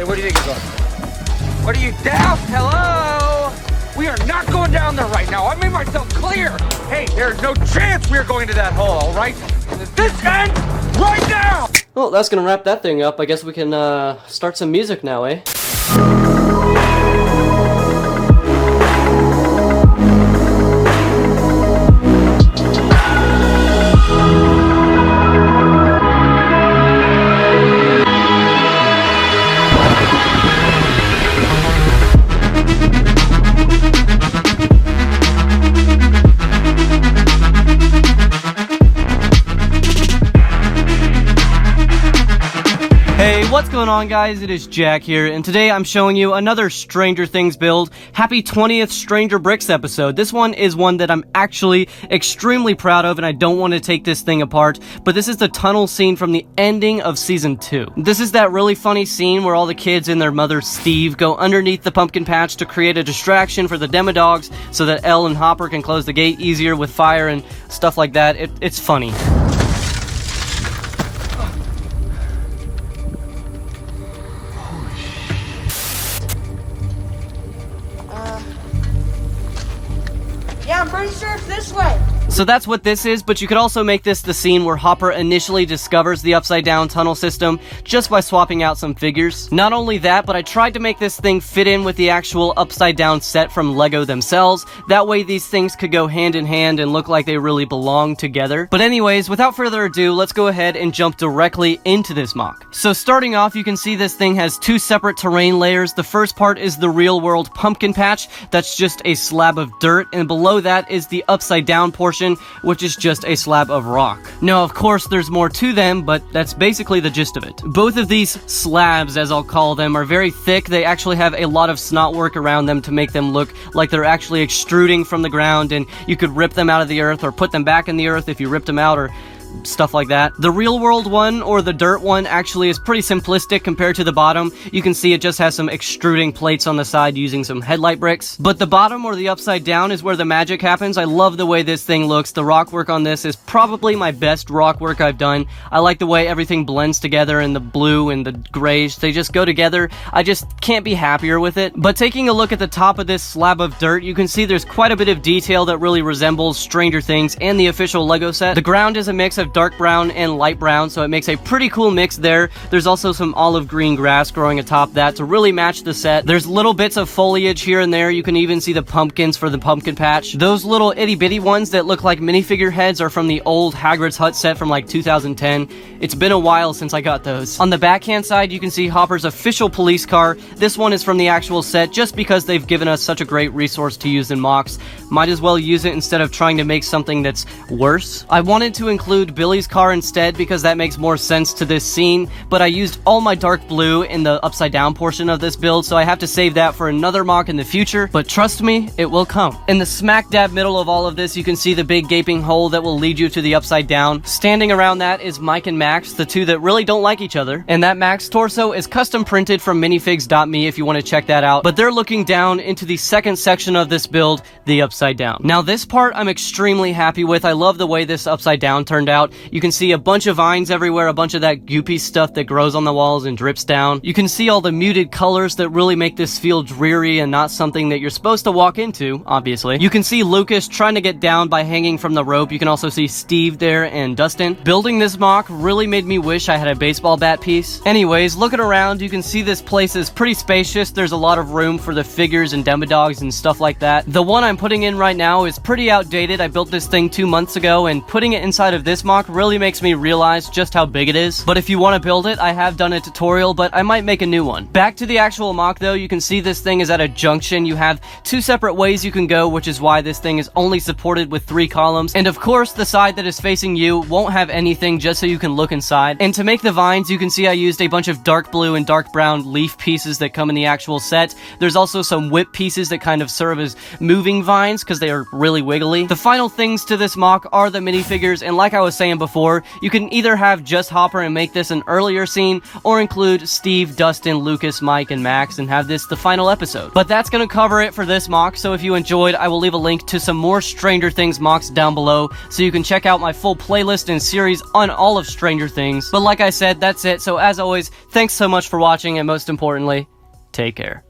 Hey, what do you think is on? What are you down? Hello? We are not going down there right now. I made myself clear. Hey, there's no chance we're going to that hole, all right? This ends right now! Well, that's gonna wrap that thing up. I guess we can start some music now, eh? Hey, what's going on, guys? It is Jack here, and today I'm showing you another Stranger Things build. Happy 20th Stranger Bricks episode. This one is one that I'm actually extremely proud of, and I don't want to take this thing apart, but this is the tunnel scene from the ending of Season 2. This is that really funny scene where all the kids and their mother, Steve, go underneath the pumpkin patch to create a distraction for the Demodogs so that Elle and Hopper can close the gate easier with fire and stuff like that. It's funny. Yeah, I'm pretty sure it's this way. So that's what this is, but you could also make this the scene where Hopper initially discovers the upside-down tunnel system just by swapping out some figures. Not only that, but I tried to make this thing fit in with the actual upside-down set from LEGO themselves. That way these things could go hand in hand and look like they really belong together. But anyways, without further ado, let's go ahead and jump directly into this mock. So starting off, you can see this thing has two separate terrain layers. The first part is the real-world pumpkin patch. That's just a slab of dirt, and below that is the upside-down portion, which is just a slab of rock. Now, of course, there's more to them, but that's basically the gist of it. Both of these slabs, as I'll call them, are very thick. They actually have a lot of snot work around them to make them look like they're actually extruding from the ground, and you could rip them out of the earth or put them back in the earth if you ripped them out, or stuff like that. The real world one, or the dirt one, actually is pretty simplistic compared to the bottom. You can see it just has some extruding plates on the side using some headlight bricks. But the bottom, or the upside down, is where the magic happens. I love the way this thing looks. The rock work on this is probably my best rock work I've done. I like the way everything blends together, and the blue and the grays, they just go together. I just can't be happier with it. But taking a look at the top of this slab of dirt, you can see there's quite a bit of detail that really resembles Stranger Things and the official LEGO set. The ground is a mix of dark brown and light brown, so it makes a pretty cool mix there. There's also some olive green grass growing atop that to really match the set. There's little bits of foliage here and there. You can even see the pumpkins for the pumpkin patch. Those little itty bitty ones that look like minifigure heads are from the old Hagrid's Hut set from like 2010. It's been a while since I got those. On the backhand side, you can see Hopper's official police car. This one is from the actual set just because they've given us such a great resource to use in mocks. Might as well use it instead of trying to make something that's worse. I wanted to include Billy's car instead because that makes more sense to this scene, but I used all my dark blue in the upside down portion of this build, so I have to save that for another mock in the future, but trust me, it will come. In the smack dab middle of all of this, you can see the big gaping hole that will lead you to the upside down. Standing around that is Mike and Max, the two that really don't like each other, and that Max torso is custom printed from minifigs.me if you want to check that out, but they're looking down into the second section of this build, the upside down. Now this part I'm extremely happy with. I love the way this upside down turned out. You can see a bunch of vines everywhere, a bunch of that goopy stuff that grows on the walls and drips down. You can see all the muted colors that really make this feel dreary and not something that you're supposed to walk into, obviously. You can see Lucas trying to get down by hanging from the rope. You can also see Steve there and Dustin. Building this mock really made me wish I had a baseball bat piece. Anyways, looking around, you can see this place is pretty spacious. There's a lot of room for the figures and Demodogs and stuff like that. The one I'm putting in right now is pretty outdated. I built this thing 2 months ago, and putting it inside of this mock really makes me realize just how big it is. But if you want to build it, I have done a tutorial, but I might make a new one. Back to the actual mock though, you can see this thing is at a junction. You have two separate ways you can go, which is why this thing is only supported with 3 columns. And of course, the side that is facing you won't have anything, just so you can look inside. And to make the vines, you can see I used a bunch of dark blue and dark brown leaf pieces that come in the actual set. There's also some whip pieces that kind of serve as moving vines because they are really wiggly. The final things to this mock are the minifigures, and like I was saying before, you can either have just Hopper and make this an earlier scene, or include Steve, Dustin, Lucas, Mike, and Max and have this the final episode. But that's gonna cover it for this mock, so if you enjoyed, I will leave a link to some more Stranger Things mocks down below, so you can check out my full playlist and series on all of Stranger Things. But like I said, that's it, so as always, thanks so much for watching, and most importantly, take care.